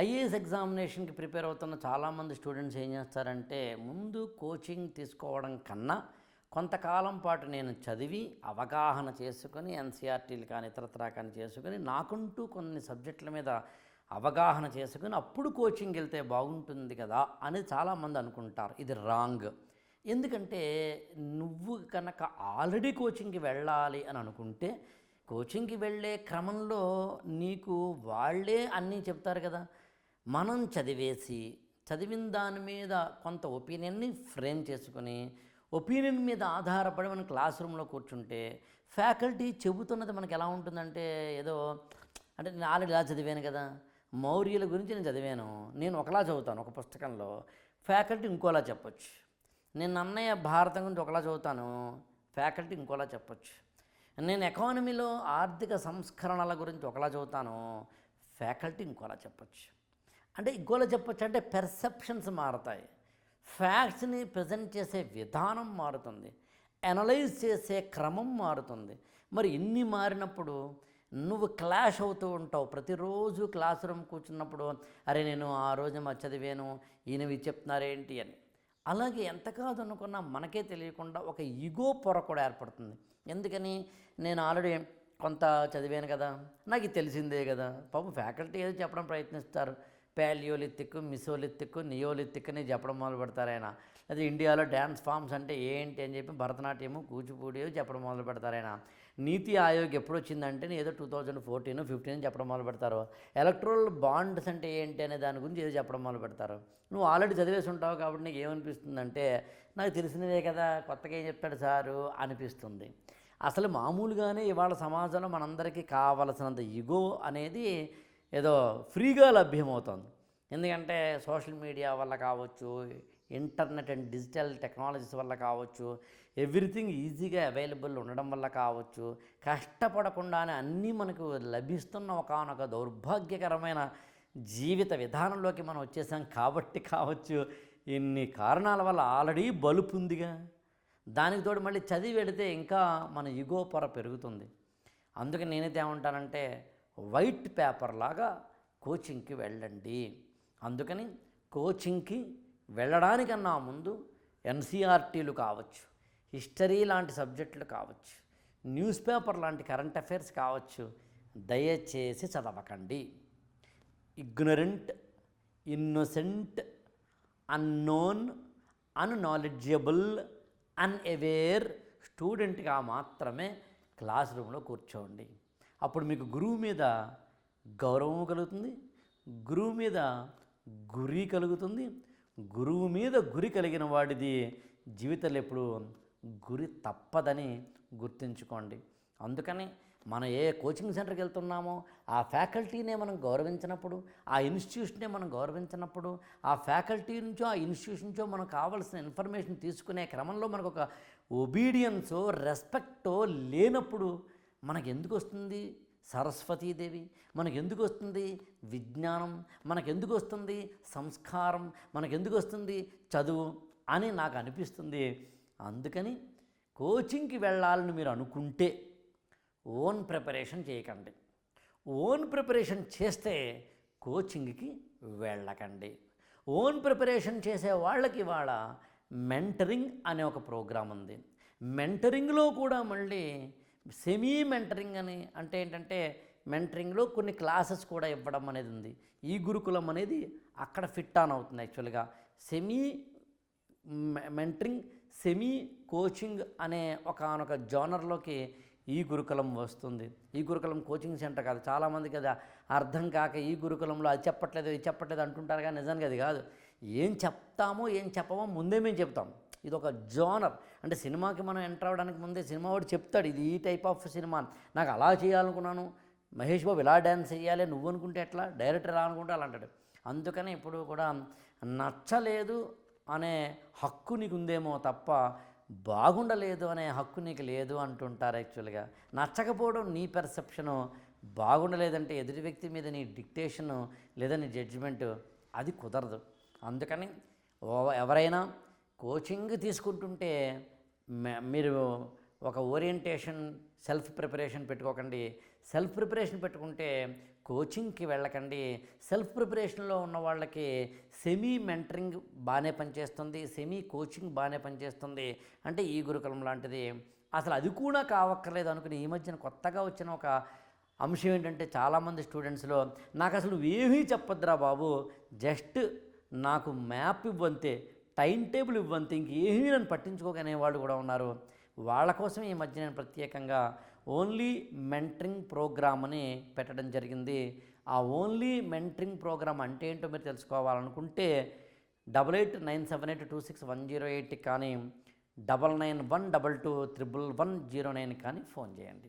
IAS ఎగ్జామినేషన్కి prepare అవుతున్న చాలామంది students ఏం చేస్తారంటే ముందు కోచింగ్ తీసుకోవడం కన్నా కొంతకాలం పాటు నేను చదివి అవగాహన చేసుకొని ఎన్సీఆర్టీలు కానీ ఇతరత్రా కానీ చేసుకొని నాకుంటూ కొన్ని సబ్జెక్టుల మీద అవగాహన చేసుకుని అప్పుడు కోచింగ్ వెళ్తే బాగుంటుంది కదా అని చాలామంది అనుకుంటారు. ఇది రాంగ్. ఎందుకంటే నువ్వు కనుక ఆల్రెడీ కోచింగ్కి వెళ్ళాలి అని అనుకుంటే కోచింగ్కి వెళ్ళే క్రమంలో నీకు వాళ్ళే అన్నీ చెప్తారు కదా. మనం చదివిన దాని మీద కొంత ఒపీనియన్ని ఫ్రేమ్ చేసుకొని ఒపీనియన్ మీద ఆధారపడి మనం క్లాస్ రూమ్లో కూర్చుంటే ఫ్యాకల్టీ చెబుతున్నది మనకి ఎలా ఉంటుందంటే ఏదో అంటే నేను ఆల్రెడీ ఇలా చదివాను కదా, మౌర్యుల గురించి నేను చదివాను, నేను ఒకలా చదువుతాను ఒక పుస్తకంలో, ఫ్యాకల్టీ ఇంకోలా చెప్పొచ్చు. నేను అన్నయ్య భారతం గురించి ఒకలా చదువుతాను, ఫ్యాకల్టీ ఇంకోలా చెప్పొచ్చు. నేను ఎకానమీలో ఆర్థిక సంస్కరణల గురించి ఒకలా చదువుతాను, ఫ్యాకల్టీ ఇంకోలా చెప్పొచ్చు. అంటే ఇంకోలా చెప్పొచ్చు అంటే పెర్సెప్షన్స్ మారుతాయి, ఫ్యాక్ట్స్ని ప్రజెంట్ చేసే విధానం మారుతుంది, అనలైజ్ చేసే క్రమం మారుతుంది. మరి ఇన్ని మారినప్పుడు నువ్వు క్లాష్ అవుతూ ఉంటావు. ప్రతిరోజు క్లాస్ రూమ్ కూర్చున్నప్పుడు అరే నేను ఆ రోజు మా చదివాను, ఈయనవి చెప్తున్నారేంటి అని. అలాగే ఎంత కాదు అనుకున్నా మనకే తెలియకుండా ఒక ఈగో పొర కూడా ఏర్పడుతుంది. ఎందుకని నేను ఆల్రెడీ కొంత చదివాను కదా, నాకు ఇది తెలిసిందే కదా. పాపం ఫ్యాకల్టీ ఏదో చెప్పడం ప్రయత్నిస్తారు, ప్యాలియోలిథిక్, మిసోలిథిక్, నియోలిథిక్ అని చెప్పడం మొదలు పెడతారు ఆయన. అది ఇండియాలో డ్యాన్స్ ఫామ్స్ అంటే ఏంటి అని చెప్పి భరతనాట్యము, కూచిపూడి చెప్పడం మొదలు పెడతారు ఆయన. నీతి ఆయోగ్ ఎప్పుడు వచ్చిందంటే ఏదో 2014, 15 చెప్పడం మొదలు పెడతారు. ఎలక్ట్రల్ బాండ్స్ అంటే ఏంటి అనే దాని గురించి ఏదో చెప్పడం మొదలు పెడతారు. నువ్వు ఆల్రెడీ చదివేసి ఉంటావు కాబట్టి నీకు ఏమనిపిస్తుందంటే నాకు తెలిసినవే కదా, కొత్తగా ఏం చెప్తాడు సారు అనిపిస్తుంది. అసలు మామూలుగానే ఇవాళ సమాజంలో మనందరికీ కావలసినంత ఈగో అనేది ఏదో ఫ్రీగా లభ్యమవుతుంది. ఎందుకంటే సోషల్ మీడియా వల్ల కావచ్చు, ఇంటర్నెట్ అండ్ డిజిటల్ టెక్నాలజీస్ వల్ల కావచ్చు, ఎవ్రీథింగ్ ఈజీగా అవైలబుల్ ఉండడం వల్ల కావచ్చు, కష్టపడకుండానే అన్నీ మనకు లభిస్తున్న ఒకానొక దౌర్భాగ్యకరమైన జీవిత విధానంలోకి మనం వచ్చేసాం కాబట్టి కావచ్చు. ఇన్ని కారణాల వల్ల ఆల్రెడీ బలుపు ఉందిగా, దానికి తోడు మళ్ళీ చదివి వెళితే ఇంకా మన ఈగో పొర పెరుగుతుంది. అందుకే నేనైతే ఏమంటానంటే వైట్ పేపర్ లాగా కోచింగ్కి వెళ్ళండి. అందుకని కోచింగ్కి వెళ్ళడానికన్నా ముందు ఎన్సీఆర్టీలు కావచ్చు, హిస్టరీ లాంటి సబ్జెక్టులు కావచ్చు, న్యూస్ పేపర్ లాంటి కరెంట్ అఫైర్స్ కావచ్చు, దయచేసి చదవకండి. ఇగ్నరెంట్, ఇన్నోసెంట్, అన్నోన్, అన్నాలెడ్జబుల్, అన్అవేర్ స్టూడెంట్గా మాత్రమే క్లాస్ రూమ్లో కూర్చోండి. అప్పుడు మీకు గురువు మీద గౌరవం కలుగుతుంది, గురువు మీద గురి కలుగుతుంది. గురువు మీద గురి కలిగిన వాడిది జీవితంలో ఎప్పుడు గురి తప్పదని గుర్తుంచుకోండి. అందుకని మనం ఏ కోచింగ్ సెంటర్కి వెళ్తున్నామో ఆ ఫ్యాకల్టీనే మనం గౌరవించినప్పుడు, ఆ ఇన్స్టిట్యూషనే మనం గౌరవించినప్పుడు, ఆ ఫ్యాకల్టీ నుంచో ఆ ఇన్స్టిట్యూషన్ నుంచో మనకు కావాల్సిన ఇన్ఫర్మేషన్ తీసుకునే క్రమంలో మనకు ఒక ఒబీడియన్సో రెస్పెక్టో లేనప్పుడు మనకు ఎందుకు వస్తుంది సరస్వతీదేవి, మనకెందుకు వస్తుంది విజ్ఞానం, మనకెందుకు వస్తుంది సంస్కారం, మనకెందుకు వస్తుంది చదువు అని నాకు అనిపిస్తుంది. అందుకని కోచింగ్కి వెళ్ళాలని మీరు అనుకుంటే ఓన్ ప్రిపరేషన్ చేయకండి. ఓన్ ప్రిపరేషన్ చేస్తే కోచింగ్కి వెళ్ళకండి. ఓన్ ప్రిపరేషన్ చేసే వాళ్ళకి ఇవాళ మెంటరింగ్ అనే ఒక ప్రోగ్రాం ఉంది. మెంటరింగ్లో కూడా మళ్ళీ సెమీ మెంటరింగ్ అని అంటే ఏంటంటే మెంటరింగ్లో కొన్ని క్లాసెస్ కూడా ఇవ్వడం అనేది ఉంది. ఈ గురుకులం అనేది అక్కడ ఫిట్ ఆన్ అవుతుంది. యాక్చువల్గా సెమీ మెంటరింగ్, సెమీ కోచింగ్ అనే ఒకనొక జోనర్లోకి ఈ గురుకులం వస్తుంది. ఈ గురుకులం కోచింగ్ సెంటర్ కాదు. చాలామందికి అది అర్థం కాక ఈ గురుకులంలో అది చెప్పట్లేదు ఇది చెప్పట్లేదు అంటుంటారు, కానీ నిజానికి అది కాదు. ఏం చెప్తామో ఏం చెప్పమో ముందే మేము చెప్తాం. ఇది ఒక జోనర్. అంటే సినిమాకి మనం ఎంటర్ అవ్వడానికి ముందే సినిమా వాడు చెప్తాడు ఇది ఈ టైప్ ఆఫ్ సినిమా, నాకు అలా చేయాలనుకున్నాను, మహేష్ బాబు ఇలా డ్యాన్స్ చేయాలి, నువ్వు అనుకుంటే ఎట్లా, డైరెక్టర్ ఎలా అనుకుంటే అలా అంటాడు. అందుకని ఇప్పుడు కూడా నచ్చలేదు అనే హక్కు నీకు ఉందేమో తప్ప బాగుండలేదు అనే హక్కు నీకు లేదు అంటుంటారు. యాక్చువల్గా నచ్చకపోవడం నీ పెర్సెప్షను, బాగుండలేదంటే ఎదుటి వ్యక్తి మీద నీ డిక్టేషను లేదా నీ జడ్జిమెంటు అది కుదరదు. అందుకని ఎవరైనా కోచింగ్ తీసుకుంటుంటే మీరు ఒక ఓరియంటేషన్ సెల్ఫ్ ప్రిపరేషన్ పెట్టుకోకండి. సెల్ఫ్ ప్రిపరేషన్ పెట్టుకుంటే కోచింగ్కి వెళ్ళకండి. సెల్ఫ్ ప్రిపరేషన్లో ఉన్న వాళ్ళకి సెమీ మెంటరింగ్ బాగానే పనిచేస్తుంది, సెమీ కోచింగ్ బాగానే పనిచేస్తుంది. అంటే ఈ గురుకులం లాంటిది అసలు అది కూడా కావక్కర్లేదు అనుకుని ఈ మధ్యన కొత్తగా వచ్చిన ఒక అంశం ఏంటంటే, చాలామంది స్టూడెంట్స్లో నాకు అసలు నువ్వేమీ చెప్పొద్దురా బాబు, జస్ట్ నాకు మ్యాప్ ఇవ్వంతే, టైం టేబుల్ ఇవ్వంతే, ఇంకేమీ నన్ను పట్టించుకోకనే వాళ్ళు కూడా ఉన్నారు. వాళ్ళ కోసం ఈ మధ్య నేను ప్రత్యేకంగా ఓన్లీ మెంటరింగ్ ప్రోగ్రామ్ అని పెట్టడం జరిగింది. ఆ ఓన్లీ మెంటరింగ్ ప్రోగ్రామ్ అంటే ఏంటో మీరు తెలుసుకోవాలనుకుంటే 8897826108 కానీ 9912211109 కానీ ఫోన్ చేయండి.